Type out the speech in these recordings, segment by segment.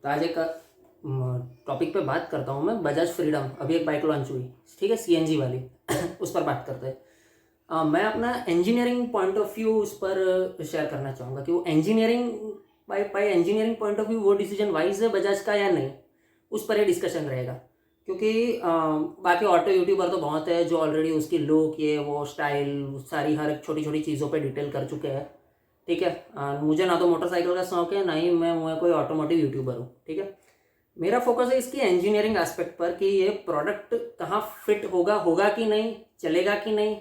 तो आज एक टॉपिक पे बात करता हूँ मैं। बजाज फ्रीडम अभी एक बाइक लॉन्च हुई, ठीक है, सीएनजी वाली उस पर बात करते हैं। मैं अपना इंजीनियरिंग पॉइंट ऑफ व्यू उस पर शेयर करना चाहूँगा कि वो engineering by engineering point of view वो डिसीजन वाइज है बजाज का या नहीं, उस पर ये डिस्कशन रहेगा। क्योंकि बाकी ऑटो यूट्यूबर तो बहुत है जो ऑलरेडी उसकी लुक, ये वो स्टाइल सारी हर एक छोटी छोटी चीज़ों पे डिटेल कर चुके हैं, ठीक है। मुझे ना तो मोटरसाइकिल का शौक है, ना ही मैं कोई ऑटोमोटिव यूट्यूबर हूँ, ठीक है। मेरा फोकस है इसकी इंजीनियरिंग एस्पेक्ट पर कि ये प्रोडक्ट कहाँ फिट होगा, होगा कि नहीं, चलेगा कि नहीं।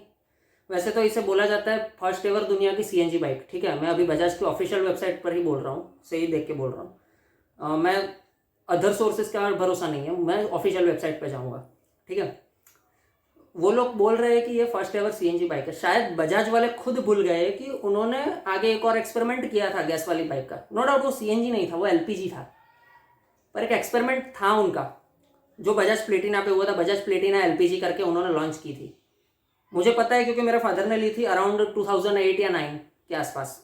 वैसे तो इसे बोला जाता है फर्स्ट एवर दुनिया की सीएनजी बाइक, ठीक है। मैं अभी बजाज की ऑफिशियल वेबसाइट पर ही बोल रहा हूँ, सही देख के बोल रहा हूँ। मैं अदर सोर्सेज का भरोसा नहीं है, मैं ऑफिशियल वेबसाइट पर जाऊँगा, ठीक है। वो लोग बोल रहे हैं कि ये फर्स्ट एवर सीएनजी बाइक है। शायद बजाज वाले खुद भूल गए कि उन्होंने आगे एक और एक्सपेरिमेंट किया था गैस वाली बाइक का। नो डाउट वो सीएनजी नहीं था, वो एलपीजी था, पर एक एक्सपेरिमेंट था उनका जो बजाज प्लेटिना पे हुआ था। बजाज प्लेटिना एलपीजी करके उन्होंने लॉन्च की थी, मुझे पता है क्योंकि मेरे फादर ने ली थी अराउंड 2008 या 9 के आसपास।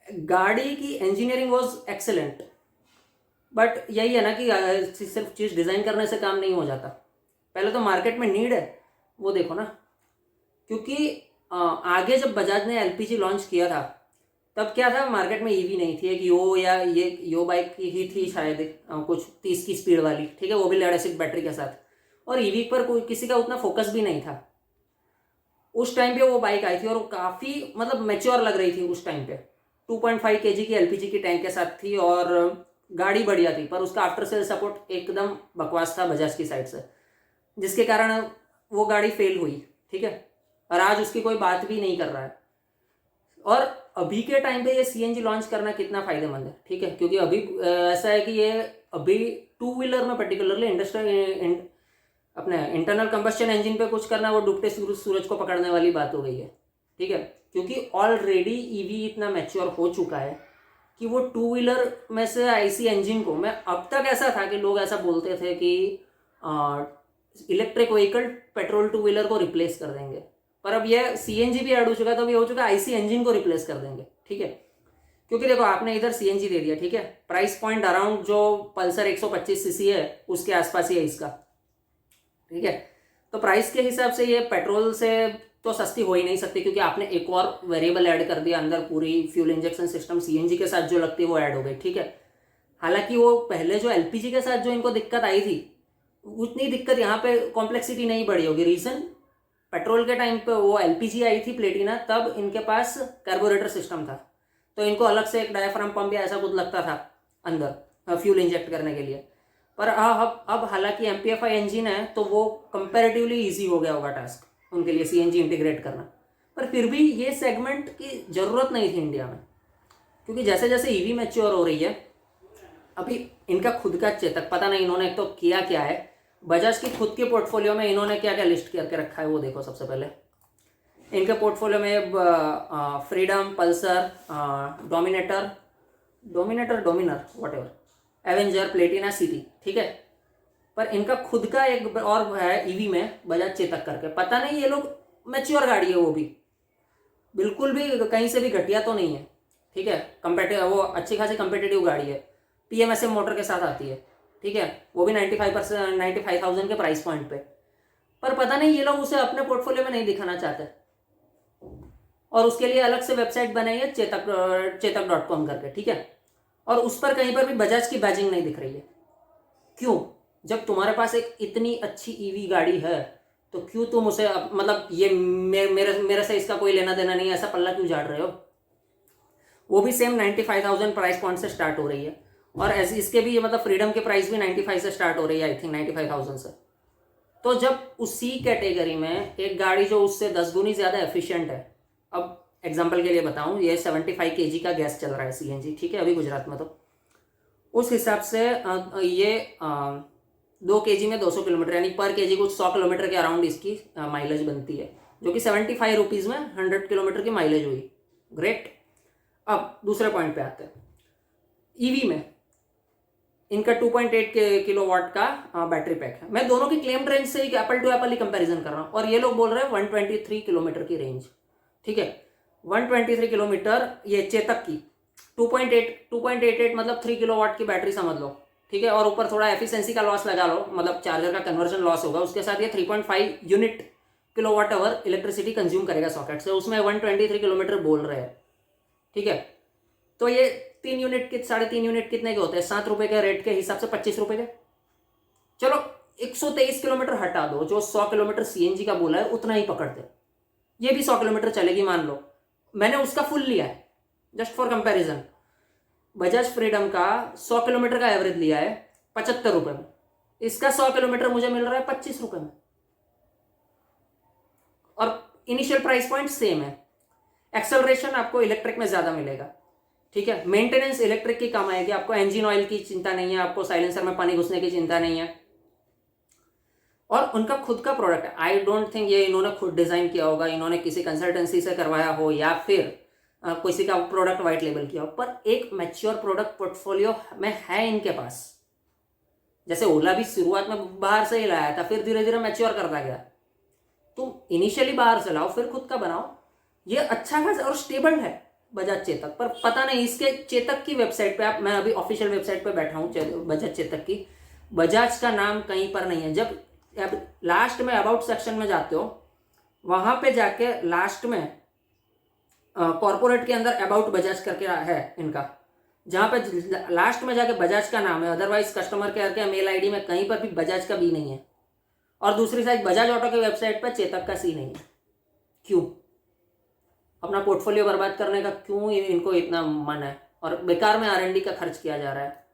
गाड़ी की इंजीनियरिंग वॉज एक्सेलेंट, बट यही है ना कि सिर्फ चीज़ डिज़ाइन करने से काम नहीं हो जाता। पहले तो मार्केट में नीड है वो देखो ना। क्योंकि आगे जब बजाज ने एलपीजी लॉन्च किया था तब क्या था, मार्केट में ईवी नहीं थी। एक यो या ये यो बाइक ही थी शायद, कुछ 30 की स्पीड वाली, ठीक है, वो भी लेड एसिड बैटरी के साथ। और ईवी पर कोई किसी का उतना फोकस भी नहीं था उस टाइम पे। वो बाइक आई थी और वो काफ़ी मतलब मेच्योर लग रही थी उस टाइम पे। 2.5 kg की एलपीजी की टैंक के साथ थी और गाड़ी बढ़िया थी, पर उसका आफ्टर सेल सपोर्ट एकदम बकवास था बजाज की साइड से, जिसके कारण वो गाड़ी फेल हुई, ठीक है। और आज उसकी कोई बात भी नहीं कर रहा है। और अभी के टाइम पे ये सीएनजी लॉन्च करना कितना फायदेमंद है, ठीक है। क्योंकि अभी ऐसा है कि ये अभी टू व्हीलर में पर्टिकुलरली इंडस्ट्रियल अपने इंटरनल कंबस्शन इंजन पे कुछ करना वो डूबते सूरज को पकड़ने वाली बात हो गई है, ठीक है। क्योंकि ऑलरेडी ईवी इतना मैच्योर हो चुका है कि वो टू व्हीलर में से आईसी इंजन को, मैं अब तक ऐसा था कि लोग ऐसा बोलते थे कि electric vehicle petrol two wheeler को रिप्लेस कर देंगे, पर अब ये सीएनजी भी ऐड हो चुका है, तो ये हो चुका है आईसी इंजन को रिप्लेस कर देंगे, ठीक है। क्योंकि देखो आपने इधर सीएनजी दे दिया, ठीक है, प्राइस पॉइंट अराउंड जो पल्सर 125 सीसी है उसके आसपास ही है इसका, ठीक है। तो प्राइस के हिसाब से ये पेट्रोल से तो सस्ती हो ही नहीं सकती, क्योंकि आपने एक और वेरिएबल ऐड कर दिया अंदर, पूरी फ्यूल इंजेक्शन सिस्टम सीएनजी के साथ जो लगती है वो ऐड हो गई, ठीक है। हालांकि वो पहले जो एलपीजी के साथ जो इनको दिक्कत आई थी उतनी दिक्कत यहाँ पे कॉम्प्लेक्सिटी नहीं बढ़ी होगी। रीजन, पेट्रोल के टाइम पे वो एलपीजी आई थी प्लेटिना, तब इनके पास कार्बोरेटर सिस्टम था, तो इनको अलग से एक डायफ्राम पंप या ऐसा कुछ लगता था अंदर फ्यूल इंजेक्ट करने के लिए। पर अब हालांकि एमपीएफआई इंजन है तो वो कंपैरेटिवली इजी हो गया होगा टास्क उनके लिए सीएनजी इंटीग्रेट करना। पर फिर भी ये सेगमेंट की ज़रूरत नहीं थी इंडिया में, क्योंकि जैसे जैसे ईवी मैच्योर हो रही है, अभी इनका खुद का चेतक, पता नहीं इन्होंने एक तो किया क्या है। बजाज की खुद के पोर्टफोलियो में इन्होंने क्या क्या लिस्ट करके रखा है वो देखो। सबसे पहले इनके पोर्टफोलियो में freedom, Pulsar, dominator Dominar what ever, Avenger, Platina, city, ठीक है। पर इनका खुद का एक और है ईवी में बजाज चेतक करके। पता नहीं ये लोग, मैच्योर गाड़ी है वो भी, बिल्कुल भी कहीं से भी घटिया तो नहीं है, ठीक है। कंपेटिव, वो अच्छी खासी कंपेटिटिव गाड़ी है, पीएमएसएम मोटर के साथ आती है, ठीक है। वो भी 95,000 के प्राइस पॉइंट पे। पर पता नहीं ये लोग उसे अपने पोर्टफोलियो में नहीं दिखाना चाहते, और उसके लिए अलग से वेबसाइट बनाई है चेतक.com करके, ठीक है। और उस पर कहीं पर भी बजाज की बैजिंग नहीं दिख रही है। क्यों? जब तुम्हारे पास एक इतनी अच्छी ईवी गाड़ी है तो क्यों तुम उसे मतलब ये मेरे से इसका कोई लेना देना नहीं है ऐसा पल्ला क्यों झाड़ रहे हो। वो भी सेम 95,000 प्राइस पॉइंट से स्टार्ट हो रही है, और ऐसे इसके भी मतलब फ्रीडम के प्राइस भी 95 से स्टार्ट हो रही है, आई थिंक 95,000 से। तो जब उसी कैटेगरी में एक गाड़ी जो उससे 10 गुनी ज़्यादा एफिशिएंट है, अब एग्जांपल के लिए बताऊं, ये 75 kg का गैस चल रहा है सीएनजी, ठीक है, अभी गुजरात में। तो उस हिसाब से ये 2 kg में 200 किलोमीटर, यानी पर केजी कुछ 100 किलोमीटर के अराउंड इसकी माइलेज बनती है, जो कि 75 रुपीज़ में 100 किलोमीटर की माइलेज हुई। ग्रेट। अब दूसरे पॉइंट पे आते हैं। ईवी में इनका 2.8 किलोवाट का बैटरी पैक है। मैं दोनों की क्लेम्ड रेंज से ही एप्पल टू एप्पल ही कंपैरिजन कर रहा हूँ, और ये लोग बोल रहे हैं 123 किलोमीटर की रेंज, ठीक है। 123 किलोमीटर ये चेतक की, 2.88 मतलब 3 किलोवाट की बैटरी समझ लो, ठीक है, और ऊपर थोड़ा एफिशिएंसी का लॉस लगा लो, मतलब चार्जर का कन्वर्जन लॉस होगा, उसके साथ ये 3.5 unit kilowatt hour electricity consume करेगा सॉकेट से, उसमें 123 किलोमीटर बोल रहे हैं, ठीक है। तो ये 3 यूनिट 3.5 यूनिट कितने के होते हैं, 7 रुपए के रेट के हिसाब से 25 रुपए के। चलो 123 किलोमीटर हटा दो, जो 100 किलोमीटर सीएनजी का बोला है उतना ही पकड़ते, ये भी 100 किलोमीटर चलेगी मान लो, मैंने उसका फुल लिया है just for comparison. Bajaj freedom का 100 किलोमीटर का एवरेज लिया है 75 रुपए में, इसका 100 किलोमीटर मुझे मिल रहा है 25 रुपए में, और इनिशियल प्राइस पॉइंट सेम है। एक्सेलरेशन आपको इलेक्ट्रिक में ज्यादा मिलेगा, ठीक है। मेंटेनेंस इलेक्ट्रिक की कम आएगी, आपको इंजन ऑयल की चिंता नहीं है, आपको साइलेंसर में पानी घुसने की चिंता नहीं है, और उनका खुद का प्रोडक्ट है। आई डोंट थिंक ये इन्होंने खुद डिजाइन किया होगा, इन्होंने किसी कंसल्टेंसी से करवाया हो या फिर किसी का प्रोडक्ट व्हाइट लेबल किया हो, पर एक मैच्योर प्रोडक्ट पोर्टफोलियो में है इनके पास। जैसे ओला भी शुरुआत में बाहर से ही लाया था, फिर धीरे धीरे मैच्योर करता गया। तुम इनिशियली बाहर से लाओ, फिर खुद का बनाओ, ये अच्छा खासा और स्टेबल है बजाज चेतक। पर पता नहीं इसके चेतक की वेबसाइट पे, आप, मैं अभी ऑफिशियल वेबसाइट पे बैठा हूँ बजाज चेतक की, बजाज का नाम कहीं पर नहीं है। जब लास्ट में अबाउट सेक्शन में जाते हो, वहां पे जाके लास्ट में कॉर्पोरेट के अंदर अबाउट बजाज करके है इनका, जहां पे लास्ट में जाके बजाज का नाम है, अदरवाइज कस्टमर केयर के मेल आईडी में कहीं पर भी बजाज का बी नहीं है। और दूसरी साइड बजाज ऑटो की वेबसाइट पर चेतक का सी नहीं है। क्यों? अपना पोर्टफोलियो बर्बाद करने का क्यों इनको इतना मन है, और बेकार में आरएनडी का खर्च किया जा रहा है।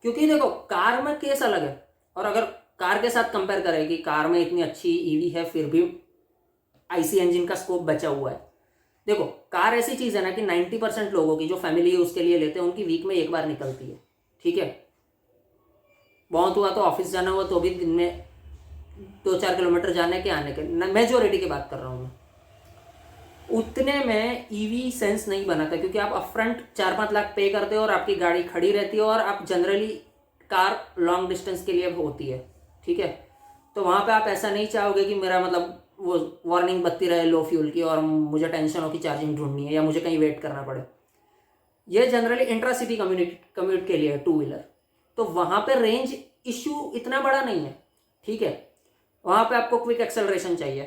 क्योंकि देखो कार में केस अलग है, और अगर कार के साथ कंपेयर करें कि कार में इतनी अच्छी ईवी है फिर भी आईसी इंजन का स्कोप बचा हुआ है। देखो कार ऐसी चीज है ना कि 90% लोगों की जो फैमिली उसके लिए लेते हैं, उनकी वीक में एक बार निकलती है, ठीक है। बहुत हुआ तो ऑफिस जाना हुआ तो भी दिन में 2-4 किलोमीटर जाने के आने के, मेजोरिटी की बात कर रहा हूँ मैं। उतने में ईवी सेंस नहीं बनाता, क्योंकि आप अपफ्रंट 4-5 लाख पे करते हो और आपकी गाड़ी खड़ी रहती है, और आप जनरली कार लॉन्ग डिस्टेंस के लिए होती है, ठीक है। तो वहां पे आप ऐसा नहीं चाहोगे कि मेरा मतलब वो वार्निंग बत्ती रहे लो फ्यूल की, और मुझे टेंशन हो कि चार्जिंग ढूंढनी है या मुझे कहीं वेट करना पड़े। ये जनरली इंट्रासिटी कम्यूट के लिए है, 2 व्हीलर। तो वहां पे रेंज इश्यू इतना बड़ा नहीं है, ठीक है। वहां पे आपको क्विक एक्सेलरेशन चाहिए,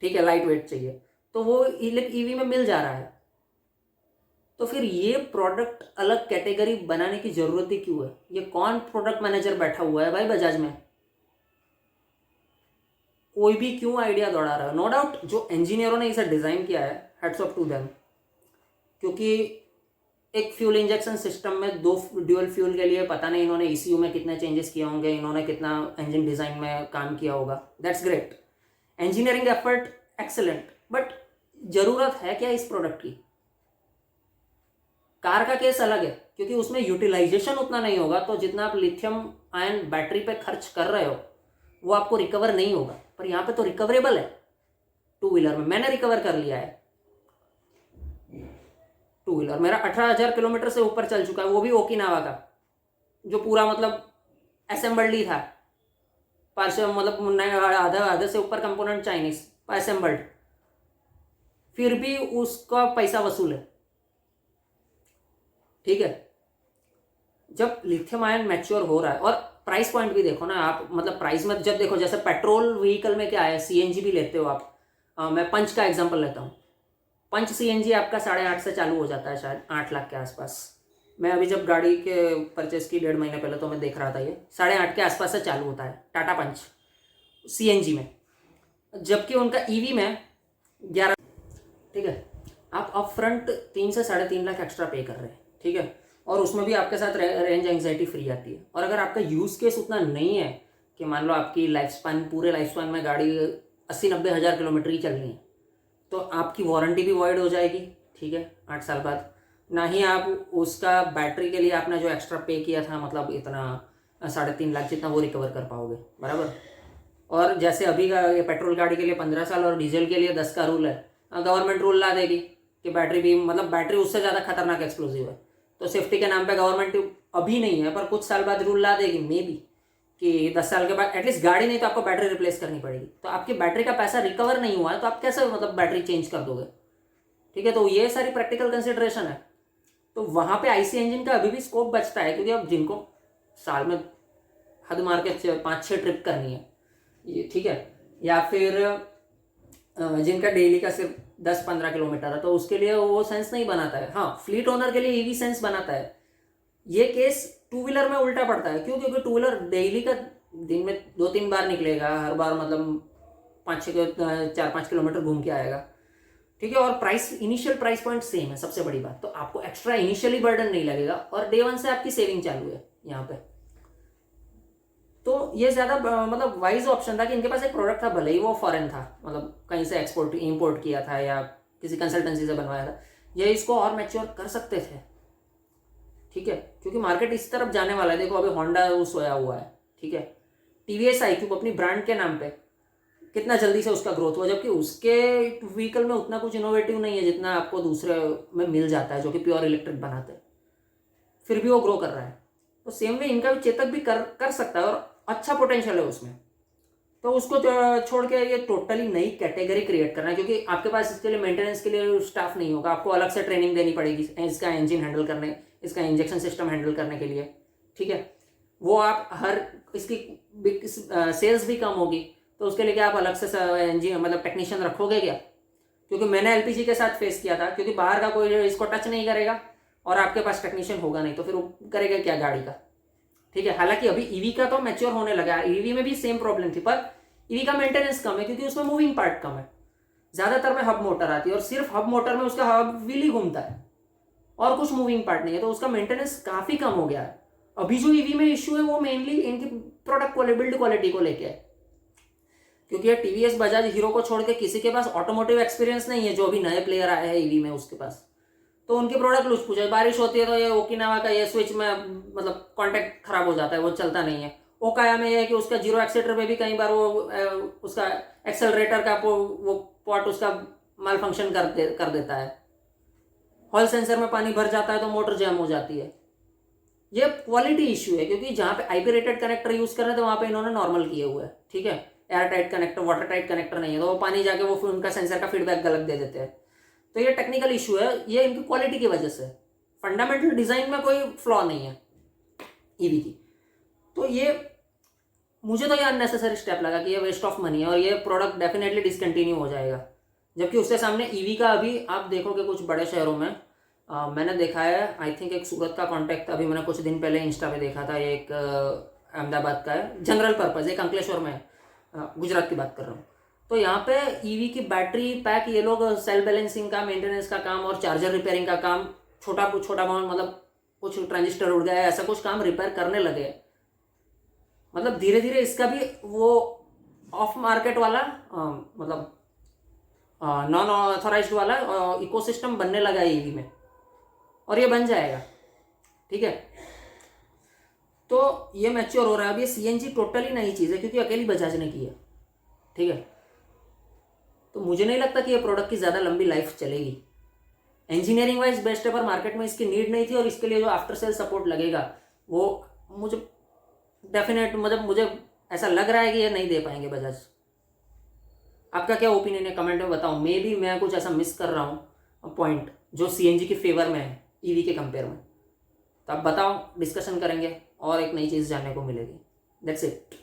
ठीक है, लाइट वेट चाहिए, तो वो ईवी में मिल जा रहा है। तो फिर ये प्रोडक्ट अलग कैटेगरी बनाने की जरूरत ही क्यों है? ये कौन प्रोडक्ट मैनेजर बैठा हुआ है भाई बजाज में? कोई भी क्यों आइडिया दौड़ा रहा है? नो डाउट जो इंजीनियरों ने इसे डिजाइन किया है, हेड्स ऑफ टू देम, क्योंकि एक फ्यूल इंजेक्शन सिस्टम में 2 ड्यूअल फ्यूल के लिए पता नहीं इन्होंने ईसीयू में कितने चेंजेस किए होंगे, इन्होंने कितना इंजन डिजाइन में काम किया होगा। That's great, engineering effort excellent, but जरूरत है क्या इस प्रोडक्ट की? कार का केस अलग है, क्योंकि उसमें यूटिलाइजेशन उतना नहीं होगा, तो जितना आप लिथियम आयन बैटरी पे खर्च कर रहे हो वो आपको रिकवर नहीं होगा। पर यहाँ पे तो रिकवरेबल है, 2 व्हीलर में मैंने रिकवर कर लिया है। 2 व्हीलर मेरा 18,000 किलोमीटर से ऊपर चल चुका है, वो भी ओकिनावा का, जो पूरा मतलब असेंबल्ड ही था, पार्शियल मतलब आधा से ऊपर कंपोनेंट चाइनीज असेंबल्ड, फिर भी उसका पैसा वसूल है, ठीक है। जब लिथियम आयन मैच्योर हो रहा है, और प्राइस पॉइंट भी देखो ना आप, मतलब प्राइस में जब देखो, जैसे पेट्रोल व्हीकल में क्या है, सीएनजी भी लेते हो आप, मैं पंच का एग्जांपल लेता हूँ। पंच सीएनजी आपका 8.5 से चालू हो जाता है, शायद 8 लाख के आसपास। मैं अभी जब गाड़ी के परचेस की 1.5 महीने पहले तो मैं देख रहा था, ये 8.5 के आसपास से चालू होता है टाटा पंच सीएनजी में, जबकि उनका ईवी में 11, ठीक है। आप अप फ्रंट 3 से 3.5 लाख एक्स्ट्रा पे कर रहे हैं, ठीक है, और उसमें भी आपके साथ रेंज एंग्जाइटी फ्री आती है। और अगर आपका यूज़ केस उतना नहीं है कि मान लो आपकी लाइफ स्पैन, पूरे लाइफ स्पैन में गाड़ी 80-90 हज़ार किलोमीटर ही चलनी है, तो आपकी वारंटी भी वॉइड हो जाएगी, ठीक है, 8 साल बाद। ना ही आप उसका बैटरी के लिए आपने जो एक्स्ट्रा पे किया था, मतलब इतना 3.5 लाख जितना, वो रिकवर कर पाओगे, बराबर। और जैसे अभी का ये पेट्रोल गाड़ी के लिए 15 साल और डीजल के लिए 10 का रूल है, गवर्नमेंट रूल ला देगी कि बैटरी भी, मतलब बैटरी उससे ज़्यादा खतरनाक एक्सप्लोजिव है, तो सेफ्टी के नाम पे गवर्नमेंट अभी नहीं है पर कुछ साल बाद रूल ला देगी, मे बी कि 10 साल के बाद एटलीस्ट गाड़ी नहीं तो आपको बैटरी रिप्लेस करनी पड़ेगी। तो आपकी बैटरी का पैसा रिकवर नहीं हुआ है, तो आप कैसे मतलब बैटरी चेंज कर दोगे, ठीक है। तो ये सारी प्रैक्टिकल कंसिडरेशन है। तो वहाँ पे आईसी इंजन का अभी भी स्कोप बचता है, क्योंकि अब जिनको साल में हद मार के 5-6 ट्रिप करनी है ये, ठीक है, या फिर जिनका डेली का सिर्फ 10-15 किलोमीटर है, तो उसके लिए वो सेंस नहीं बनाता है। हाँ, फ्लीट ओनर के लिए ईवी सेंस बनाता है। ये केस टू व्हीलर में उल्टा पड़ता है। क्यों? क्योंकि टू व्हीलर डेली का दिन में 2-3 बार निकलेगा, हर बार मतलब 4-5 किलोमीटर घूम के आएगा, ठीक है। और price, initial price point same है, सबसे बड़ी बात। तो आपको एक्स्ट्रा इनिशियली बर्डन नहीं लगेगा, और डे 1 से आपकी सेविंग चालू है यहाँ पे। तो ये ज़्यादा मतलब वाइज ऑप्शन था कि इनके पास एक प्रोडक्ट था, भले ही वो फॉरेन था, मतलब कहीं से एक्सपोर्ट इंपोर्ट किया था या किसी कंसल्टेंसी से बनवाया था, ये इसको और मैच्योर कर सकते थे, ठीक है, क्योंकि मार्केट इस तरफ जाने वाला है। देखो अभी होंडा वो सोया हुआ है, ठीक है, टीवीएस iQube अपनी ब्रांड के नाम पे कितना जल्दी से उसका ग्रोथ हुआ, जबकि उसके व्हीकल में उतना कुछ इनोवेटिव नहीं है जितना आपको दूसरे में मिल जाता है जो कि प्योर इलेक्ट्रिक बनाते हैं, फिर भी वो ग्रो कर रहा है। तो सेम वे इनका भी चेतक भी कर सकता है, और अच्छा पोटेंशियल है उसमें। तो उसको छोड़ के ये टोटली नई कैटेगरी क्रिएट करना है, क्योंकि आपके पास इसके लिए मेंटेनेंस के लिए स्टाफ नहीं होगा, आपको अलग से ट्रेनिंग देनी पड़ेगी इसका इंजन हैंडल करने, इसका इंजेक्शन सिस्टम हैंडल करने के लिए, ठीक है। वो आप हर इसकी सेल्स भी कम होगी, तो उसके लिए क्या आप अलग से इंजन मतलब टेक्नीशियन रखोगे क्या? क्योंकि मैंने एलपीजी के साथ फेस किया था, क्योंकि बाहर का कोई इसको टच नहीं करेगा और आपके पास टेक्नीशियन होगा नहीं, तो फिर वो करेगा क्या गाड़ी का, ठीक है। हालांकि अभी ईवी का तो मैच्योर होने लगा, ईवी में भी सेम प्रॉब्लम थी, पर ईवी का मेंटेनेंस कम है क्योंकि उसमें मूविंग पार्ट कम है। ज्यादातर में हब मोटर आती है, और सिर्फ हब मोटर में उसका हब व्हील ही घूमता है और कुछ मूविंग पार्ट नहीं है, तो उसका मेंटेनेंस काफी कम हो गया है। अभी जो ईवी में इश्यू है वो मेनली इनकी प्रोडक्ट बिल्ड क्वालिटी को लेके है, क्योंकि टीवीएस बजाज हीरो को छोड़ के किसी के पास ऑटोमोटिव एक्सपीरियंस नहीं है जो अभी नए प्लेयर आए हैं ईवी में उसके पास। तो उनके प्रोडक्ट लूज पूछे, बारिश होती है तो ये ओकिनावा का ये स्विच में मतलब कॉन्टैक्ट खराब हो जाता है, वो चलता नहीं है। ओकाया में ये है कि उसका जीरो एक्सीटर पे भी कई बार वो उसका एक्सेलरेटर का वो पॉट उसका माल फंक्शन कर देता है। हॉल सेंसर में पानी भर जाता है तो मोटर जैम हो जाती है। ये क्वालिटी इश्यू है, क्योंकि जहाँ पे आईपी रेटेड कनेक्टर यूज कर रहे थे वहाँ पे इन्होंने नॉर्मल किए हुए हैं, ठीक है। Air tight connector, water tight connector नहीं है, तो वो पानी जाके वो फिर उनका सेंसर का फीडबैक गलत दे देते हैं। तो ये टेक्निकल इशू है, ये इनकी क्वालिटी की वजह से। फंडामेंटल डिजाइन में कोई फ्लॉ नहीं है ईवी की। तो ये मुझे तो ये अननेसेसरी स्टेप लगा कि ये वेस्ट ऑफ मनी है, और ये प्रोडक्ट डेफिनेटली डिसकंटिन्यू हो जाएगा। जबकि उसके सामने ईवी का अभी आप देखोगे कुछ बड़े शहरों में मैंने देखा है, आई थिंक एक सूरत का कॉन्टैक्ट अभी मैंने कुछ दिन पहले इंस्टा पे देखा था, एक अहमदाबाद का है, जनरल पर्पज, एक अंकलेश्वर में, गुजरात की बात कर रहा हूँ। तो यहाँ पे ईवी की बैटरी पैक ये लोग सेल बैलेंसिंग का, मेंटेनेंस का काम और चार्जर रिपेयरिंग का काम, छोटा मतलब कुछ ट्रांजिस्टर उड़ गया है, ऐसा कुछ काम रिपेयर करने लगे। मतलब धीरे धीरे इसका भी वो ऑफ मार्केट वाला मतलब नॉन ऑथोराइज्ड वाला इकोसिस्टम बनने लगा है ईवी में, और ये बन जाएगा, ठीक है। तो ये मैच्योर हो रहा है। अब ये सीएनजी टोटली नई चीज़ है, क्योंकि अकेली बजाज ने की है, ठीक है। तो मुझे नहीं लगता कि ये प्रोडक्ट की ज़्यादा लंबी लाइफ चलेगी। इंजीनियरिंग वाइज बेस्ट है, पर मार्केट में इसकी नीड नहीं थी, और इसके लिए जो आफ्टर सेल सपोर्ट लगेगा वो मुझे डेफिनेट मतलब मुझे ऐसा लग रहा है कि ये नहीं दे पाएंगे बजाज। आपका क्या ओपिनियन है कमेंट में बताओ। मे बी मैं कुछ ऐसा मिस कर रहा हूँ पॉइंट जो सीएनजी के फेवर में है ईवी के कंपेयर में, तो आप बताओ, डिस्कशन करेंगे और एक नई चीज़ जानने को मिलेगी। That's it.